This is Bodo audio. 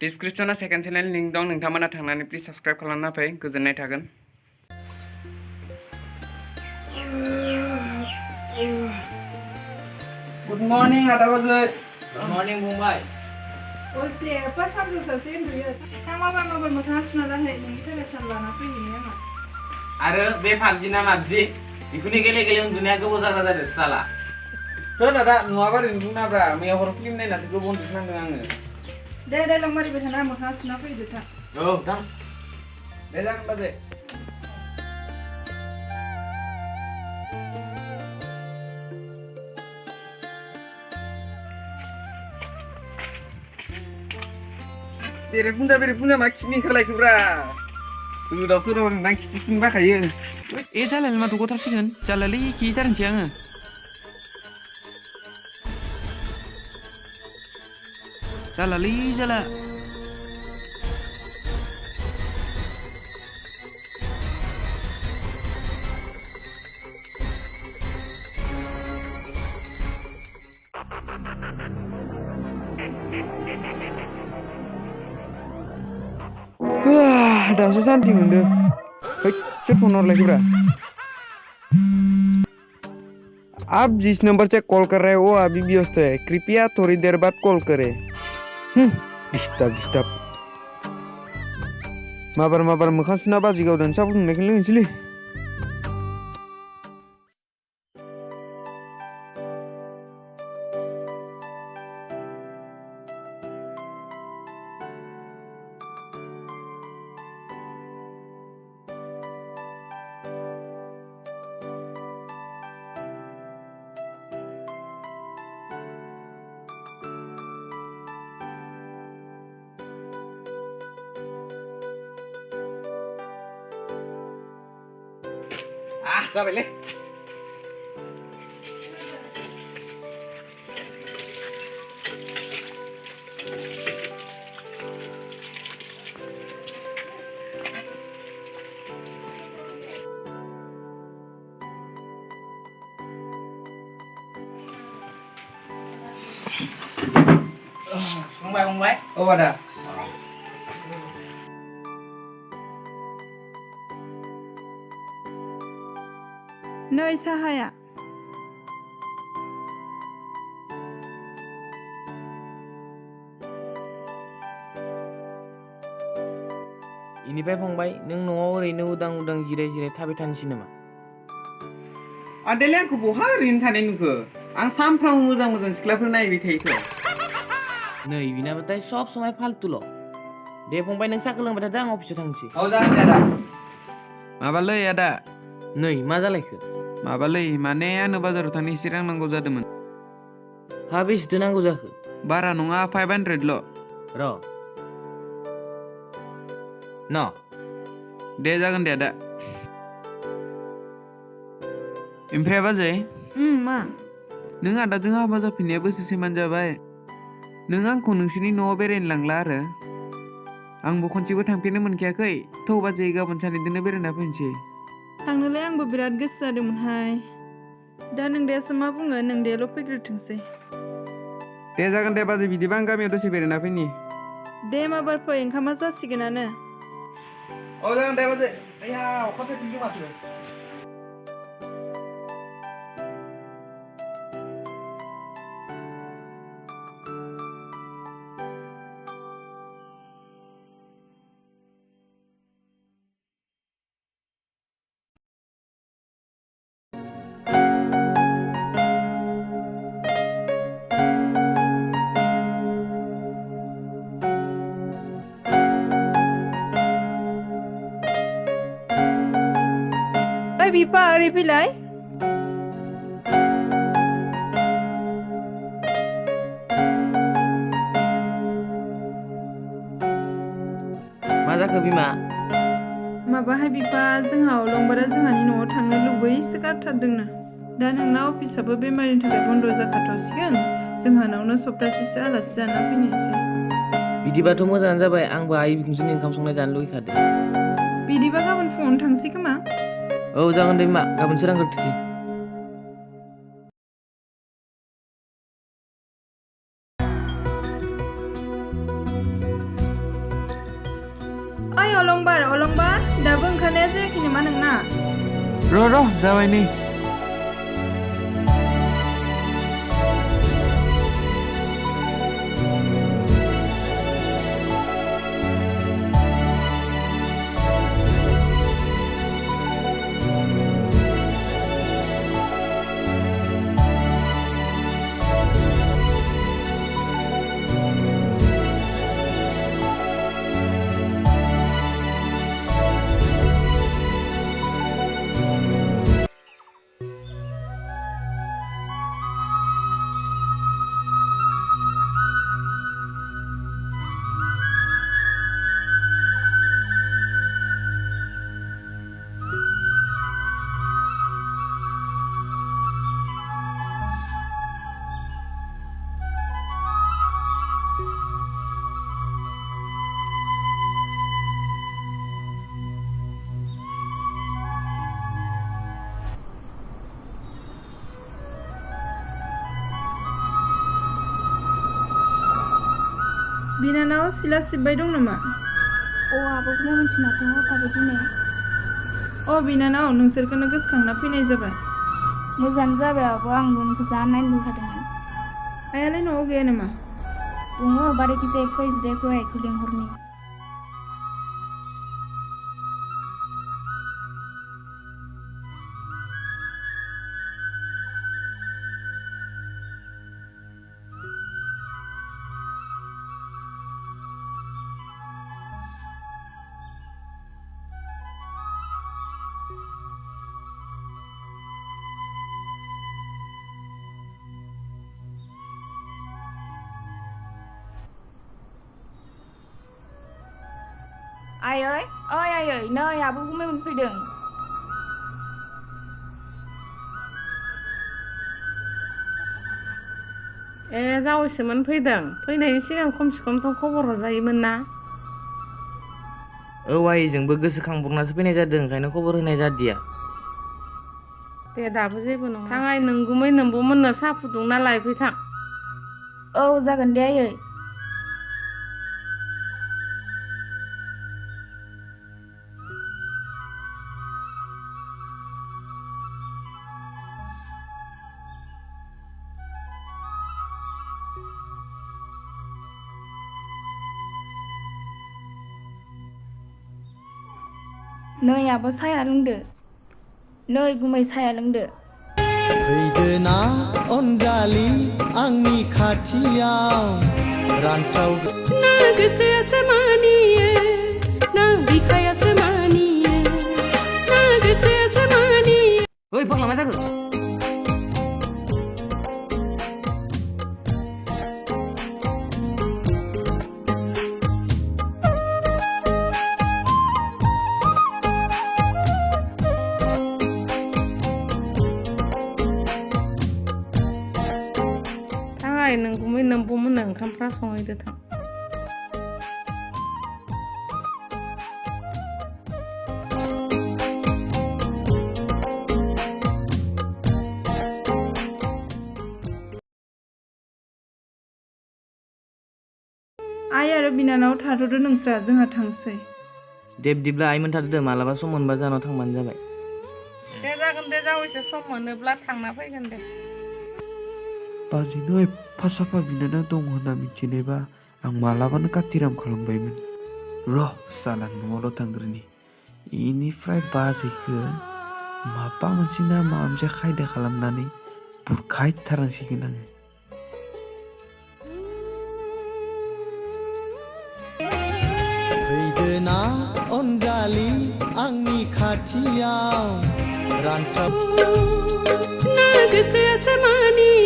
डिसक्रिपसनाव सेकेन्ड चेनेल लिंक दं नोंथांमोना थांनानै प्लिज साबस्क्राइब खालामना फै गोजोननाय थागोन। गुड मर्निं आदा बाजै। गुड मर्निं फंबाय। अलसे एफा सानजौसासे उन्दुयो। माबार मोखाङा सुना जाहै नोंनि थाखाय सान लाना फैहैनो आंहा। आरो बे पाबजि ना माबजि बेखौनो गेले उन्दुनाया गोबाव जादों साला। दादा नङाबा ओरैनो बुंनाब्रा मैया हर फिल्म नायनासो गोबाव उन्दुनांदों आङो। दे लंमारिबाय थाना मोखाङा सुना फैदो था। औ थां। दे जागोन बाजै। बेरे बुंदा मा खिनि ओंखारलायखोब्रा गोदाव सोराव नोंदां खिथिसिन बाखायो। ए जालालै माथो गथारसिगोन जालालै खिथारनोसै आङो। जालालै जाला। दासो शान्ति मोनदों। सोर फन हरलायखोब्रा? आप जिस नंबर से कॉल कर रहे हो वो अभी व्यस्त है, कृपया थोड़ी देर बाद कॉल करें। डिस्टार्ब माबार मोखां सुना बाजि गावदां साहा फुदुंनायखौनो लोंनोसैलै। जाबायलै। फंबाय। औ आदा। नै साहाया। इनिफ्राय फंबाय नों न'आव ओरैनो उदां जिराय थाबाय थानोसै नामा? आदायालाय आंखौ बहा ओरैनो थानाय नुखो? आं सानफ्रामबो मोजां सिख्लाफोर नायबाय थायोथ'। नै बिनाबाथाय सब समाय फालतुल'। दे फंबाय नों साहा लोंबाय थादो आं अफिसाव थांसै। औ जागोन दे आदा। माबालै आदा। नै मा जालायखो? माबालै माने आंनो बाजाराव थांनो एसे रां नांगौ जादोंमोन। हा बेसेथो नांगौ जाखो? बारा नङा 500ल'। र' न' दे जागोन दे आदा। ओमफ्राय बाजै मा? नों आदाजों हाबा जाफिननाया बोसोरसेमान जाबाय। नों आंखौ नोंसोरनि न'आव बेरायनो लांला आरो। आंबो खनसेबो थांफेरनो मोनखायाखै। थौ बाजै गाबोन सानैजोंनो बेरायना फैनोसै। थांनोलाय आंबो बिराद गोसो जादोंमोनहाय। दा नोंदायासो मा बुङो नोंदायाल' फैग्रोथोंसै। दे जागोन दे बाजै बिदिबा आं गामियाव दसे बेरायना फैनि। दे माबार फै ओंखामा जासिगोनानो। औ जागोन दे बाजै। आया अखा फैफिनदों माथो। बिफा ओरै फैलाय। मा जाखो बिमा? माबाहाय बिफा जोंहा अलंबारा जोंहानि न'आव थांनो लुबैसो गारथारदोंनो। दा नोंना अफिसाबो बेमारिनि थाखाय बन्द' जाखाथ'सिगोन। जोंहानावनो सप्तासेसो आलासि जाना फैनोसै। बिदिबाथ' मोजाङानो जाबाय। आंबो आइ बिखुनजोनि ओंखाम संनाय जानो लुगैखादों। बिदिबा गाबोन फुङावनो थांसै खोमा। औ जागोन दे बिमा गाबोन सोरांग्रोथोंसै। अलंबार दाबो ओंखारनाया जायाखै नामा नोंना? र' जाबाय नै बिनानाव सिला सिबबाय दं नामा? आब'खौनो मिन्थिनाथ' होखाबाय दिनै। बिनानाव नोंसोरखौनो गोसोखांना फैनाय जाबाय। मोजां जाबाय आब' आंबो नोंखौ जा नायनो लुगैखादोंमोन। आइयालाय न'आव गैया नामा? दङ बारायखिजाया फै जिरायफै आइखौ लेंहरनि। आयै नै आब' गुमै मोनफैदों। जावैसोमोन फैदों। फैनायनि सिगां खमसे खमथ' खबर हरजायोमोन ना? आइजोंबो गोसोखांब्रबनासो फैनाय जादों, ओंखायनो खबर होनाय जादिया। दे दाबो जेबो नङा। थां आइ नोंगुमै नोंबोमोननो साहा फुदुंना लायफै थां। जागोन दे आयै। नै आब' साया लोंदो। नै गुमै साया लोंदो। फैदोना अनजालि आंनि खाथियाव रानसाव ना गोसोआसो मानियो ना बिखायासो मानियो ना गोसोआसो मानियो। ओइ फाग्ला मा जाखो? नोंगुमै नोंबोमोननो ओंखामफ्रा संहैदो थां। आइ आरो बिनानाव थाथ'दो नोंस्रा, जोंहा थांसै। दे बिदिब्ला आइमोन थादो, मालाबा सम मोनबा जानाव थांबानो जाबाय। दे जागोन दे जावैसो सम मोनोब्ला थांना फैगोन दे। बाजैनो एफा साफा बिनानाव दं होनना मिथिनायबा आं मालाबानो काथिराम खालामबायमोन। साला न'आवल' थांग्रोनि, इनिफ्राय बाजैखो माबा मोनसे ना माबा मोनसे खायदा खालामनानै बुरखायथारनांसिगोन आङो। फैदोना अनजालि आंनि खाथियाव रानसाव ना गोसोआसो मानियो